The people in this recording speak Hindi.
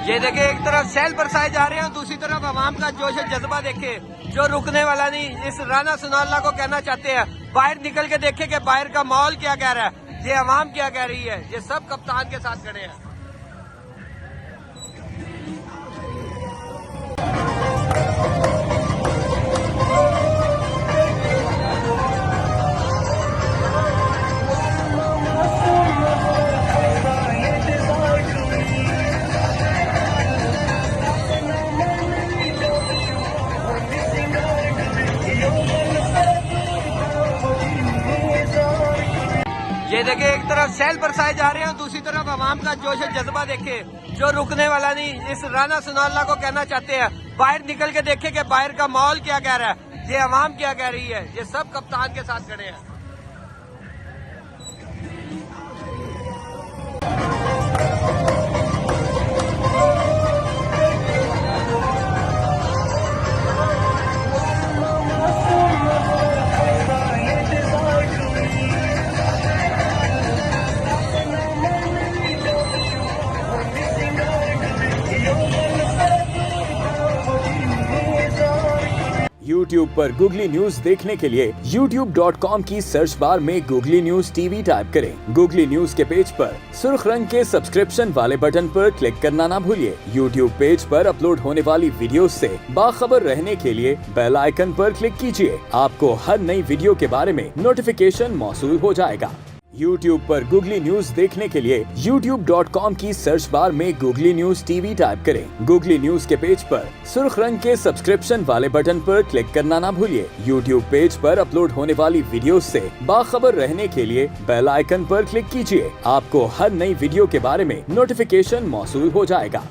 ये देखे, एक तरफ शैल बरसाए जा रहे हैं, दूसरी तरफ आवाम का जोश जज्बा देखे जो रुकने वाला नहीं। इस राना सनाउल्लाह को कहना चाहते हैं, बाहर निकल के देखे कि बाहर का माहौल क्या कह रहा है, ये आवाम क्या कह रही है। ये सब कप्तान के साथ खड़े हैं। ये देखे, एक तरफ शैल बरसाए जा रहे हैं, दूसरी तरफ आवाम का जोश जज्बा देखे जो रुकने वाला नहीं। इस राना सनाउल्लाह को कहना चाहते हैं, बाहर निकल के देखे कि बाहर का माहौल क्या कह रहा है, ये आवाम क्या कह रही है। ये सब कप्तान के साथ खड़े हैं। YouTube पर गूगली न्यूज देखने के लिए youtube.com की सर्च बार में गूगली न्यूज टीवी टाइप करें। गूगली न्यूज के पेज पर सुर्ख रंग के सब्सक्रिप्शन वाले बटन पर क्लिक करना ना भूलिए। YouTube पेज पर अपलोड होने वाली वीडियोस से बाखबर रहने के लिए बेल आइकन पर क्लिक कीजिए। आपको हर नई वीडियो के बारे में नोटिफिकेशन मौसूल हो जाएगा। YouTube पर गूगली न्यूज देखने के लिए youtube.com की सर्च बार में गूगली न्यूज टीवी टाइप करें। गूगली न्यूज के पेज पर सुर्ख रंग के सब्सक्रिप्शन वाले बटन पर क्लिक करना ना भूलिए। YouTube पेज पर अपलोड होने वाली वीडियोस से बाखबर रहने के लिए बेल आइकन पर क्लिक कीजिए। आपको हर नई वीडियो के बारे में नोटिफिकेशन मौसूल हो जाएगा।